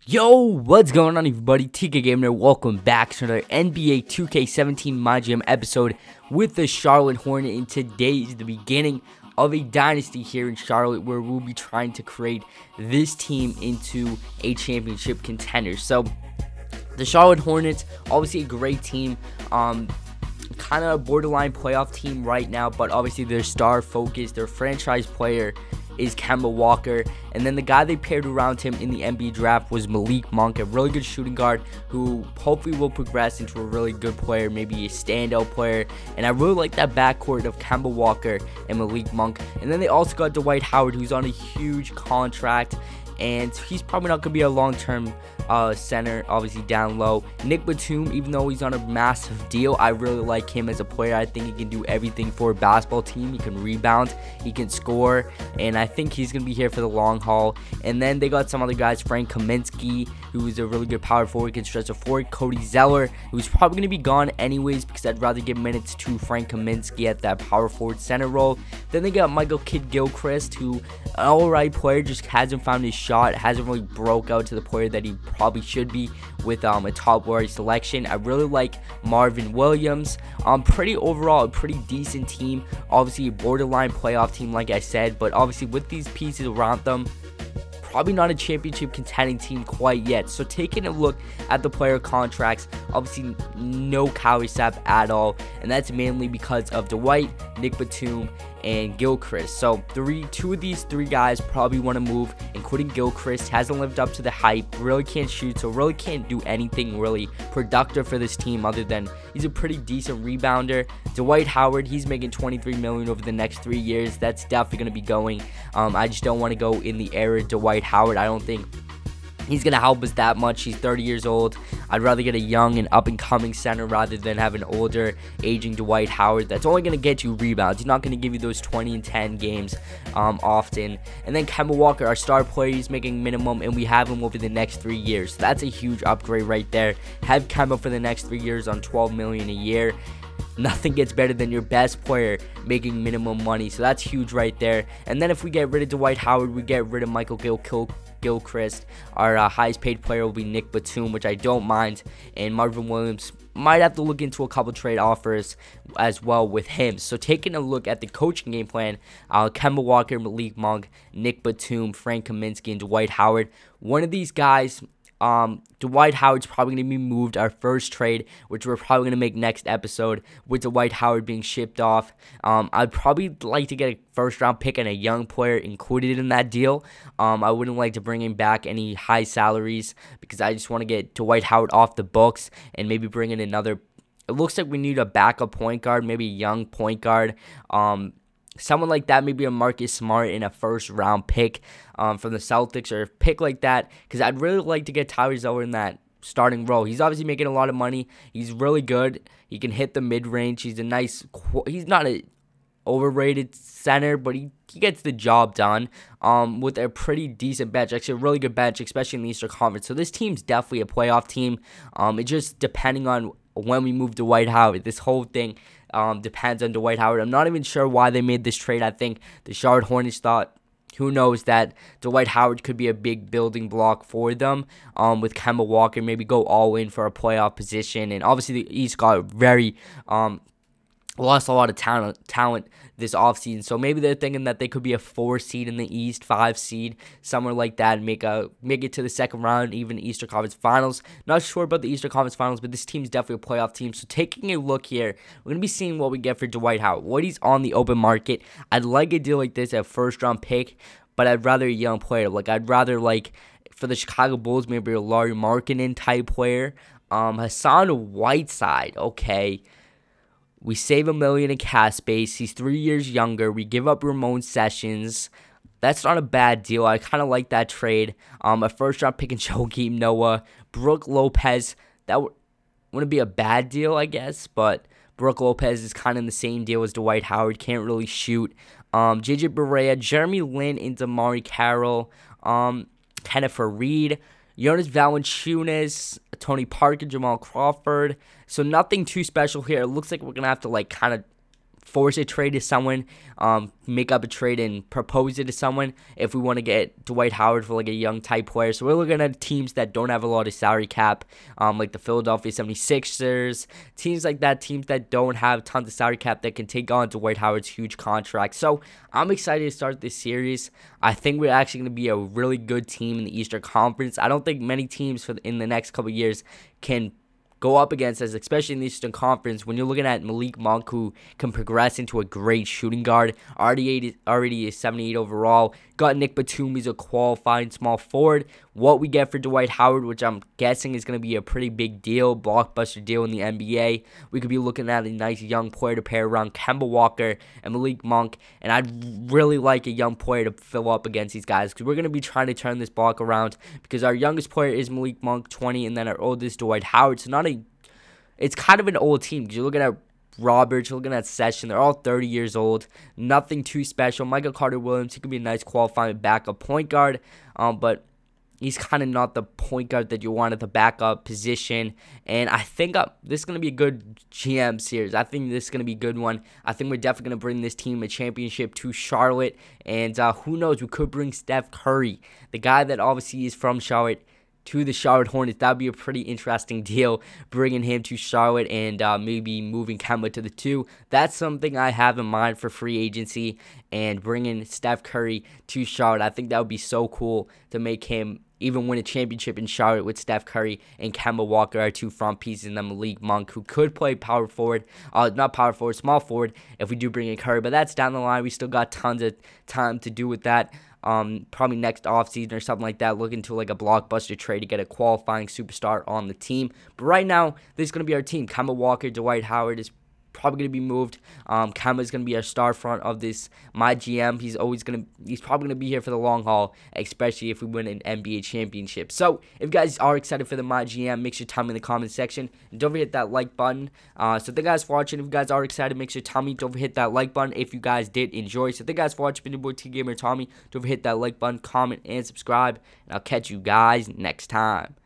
Yo, what's going on everybody? TK Gamer, welcome back to another NBA 2K17 MyGm episode with the Charlotte Hornets, and today is the beginning of a dynasty here in Charlotte where we'll be trying to create this team into a championship contender. So, the Charlotte Hornets, obviously a great team, kind of a borderline playoff team right now, but obviously their star focus, their franchise player is Kemba Walker, and then the guy they paired around him in the NBA draft was Malik Monk, a really good shooting guard who hopefully will progress into a really good player, maybe a standout player. And I really like that backcourt of Kemba Walker and Malik Monk. And then they also got Dwight Howard, who's on a huge contract, and he's probably not going to be a long-term center, obviously down low. Nick Batum, even though he's on a massive deal, I really like him as a player. I think he can do everything for a basketball team. He can rebound, he can score, and I think he's going to be here for the long haul. And then they got some other guys, Frank Kaminsky, who is a really good power forward, can stretch a forward, Cody Zeller, who's probably going to be gone anyways because I'd rather give minutes to Frank Kaminsky at that power forward center role. Then they got Michael Kidd-Gilchrist, who an alright player, just hasn't found his shot, hasn't really broke out to the player that he probably should be with a top worry selection. I really like Marvin Williams. Pretty overall, a pretty decent team. Obviously a borderline playoff team like I said, but obviously with these pieces around them, probably not a championship contending team quite yet. So taking a look at the player contracts, obviously no Kawhi Sapp at all, and that's mainly because of Dwight, Nick Batum, and Gilchrist. So two of these three guys probably want to move, including Gilchrist. Hasn't lived up to the hype, really can't shoot, so really can't do anything really productive for this team other than he's a pretty decent rebounder. Dwight Howard, he's making $23 million over the next 3 years. That's definitely going to be going. I just don't want to go in the era of Dwight Howard. I don't think he's going to help us that much. He's 30 years old. I'd rather get a young and up-and-coming center rather than have an older, aging Dwight Howard that's only going to get you rebounds. He's not going to give you those 20 and 10 games often. And then Kemba Walker, our star player, he's making minimum, and we have him over the next 3 years. So that's a huge upgrade right there. Have Kemba for the next 3 years on $12 million a year. Nothing gets better than your best player making minimum money, so that's huge right there. And then if we get rid of Dwight Howard, we get rid of Michael Gilchrist. Our highest paid player will be Nick Batum, which I don't mind, and Marvin Williams might have to look into a couple trade offers as well with him. So taking a look at the coaching game plan, Kemba Walker, Malik Monk, Nick Batum, Frank Kaminsky, and Dwight Howard. One of these guys, Dwight Howard's probably going to be moved, our first trade, which we're probably going to make next episode, with Dwight Howard being shipped off. I'd probably like to get a first-round pick and a young player included in that deal. I wouldn't like to bring him back any high salaries because I just want to get Dwight Howard off the books and maybe bring in another. It looks like we need a backup point guard, maybe a young point guard. Someone like that, maybe a Marcus Smart in a first-round pick from the Celtics or a pick like that, because I'd really like to get Tyler Zeller in that starting role. He's obviously making a lot of money. He's really good. He can hit the mid-range. He's he's not an overrated center, but he gets the job done with a pretty decent bench. Actually, a really good bench, especially in the Eastern Conference. So this team's definitely a playoff team. It just depending on when we move to Dwight Howard. This whole thing depends on Dwight Howard. I'm not even sure why they made this trade. I think the Charlotte Hornets thought, who knows, that Dwight Howard could be a big building block for them with Kemba Walker, maybe go all in for a playoff position. And obviously the East got very lost a lot of talent this offseason, so maybe they're thinking that they could be a 4 seed in the East, 5 seed, somewhere like that, and make it to the second round, even Eastern Conference Finals. Not sure about the Eastern Conference Finals, but this team's definitely a playoff team. So taking a look here, we're going to be seeing what we get for Dwight Howard, what he's on the open market. I'd like a deal like this, a first-round pick, but I'd rather a young player. I'd rather, for the Chicago Bulls, maybe a Lauri Markkanen type player. Hassan Whiteside, okay. We save $1 million in cap space. He's 3 years younger. We give up Ramon Sessions. That's not a bad deal. I kind of like that trade. A first-round pick and Joakim Noah. Brook Lopez. That wouldn't be a bad deal, I guess. But Brook Lopez is kind of in the same deal as Dwight Howard. Can't really shoot. JJ Barea, Jeremy Lin, and Damari Carroll. Kenneth Reed. Jonas Valanciunas, Tony Parker, Jamal Crawford. So nothing too special here. It looks like we're going to have to kind of force a trade to someone, make up a trade and propose it to someone if we want to get Dwight Howard for like a young type player. So we're looking at teams that don't have a lot of salary cap, like the Philadelphia 76ers, teams like that, teams that don't have tons of salary cap that can take on Dwight Howard's huge contract. So I'm excited to start this series. I think we're actually going to be a really good team in the Eastern Conference. I don't think many teams in the next couple of years can go up against us, especially in the Eastern Conference, when you're looking at Malik Monk, who can progress into a great shooting guard, already is 78 overall. Got Nick Batum, he's a qualifying small forward. What we get for Dwight Howard, which I'm guessing is going to be a pretty big deal, blockbuster deal in the NBA. We could be looking at a nice young player to pair around Kemba Walker and Malik Monk, and I'd really like a young player to fill up against these guys, because we're going to be trying to turn this block around, because our youngest player is Malik Monk, 20, and then our oldest, Dwight Howard. So it's kind of an old team, because you're looking at Roberts, you're looking at Session, they're all 30 years old, nothing too special. Michael Carter-Williams, he could be a nice qualifying backup point guard, but he's kind of not the point guard that you want at the backup position. And I think this is going to be a good GM series. I think this is going to be a good one. I think we're definitely going to bring this team a championship to Charlotte. And who knows, we could bring Steph Curry, the guy that obviously is from Charlotte, to the Charlotte Hornets. That would be a pretty interesting deal, bringing him to Charlotte and maybe moving Kemba to the 2. That's something I have in mind for free agency, and bringing Steph Curry to Charlotte. I think that would be so cool to make him even win a championship in Charlotte with Steph Curry and Kemba Walker, our 2 front pieces, and then Malik Monk, who could play power forward, not power forward, small forward, if we do bring in Curry. But that's down the line. We still got tons of time to do with that. Probably next offseason or something like that, looking to like a blockbuster trade to get a qualifying superstar on the team. But right now, this is going to be our team. Kemba Walker, Dwight Howard is probably going to be moved. Kemba is going to be our star front of this MyGm. He's probably going to be here for the long haul, especially if we win an NBA championship. So if you guys are excited for the MyGm, make sure to tell me in the comment section. And don't forget that like button. So thank you guys for watching. If you guys are excited, make sure to tell me. Don't forget that like button if you guys did enjoy. So thank you guys for watching. Been your boy T Gamer Tommy. Don't forget that like button, comment, and subscribe. And I'll catch you guys next time.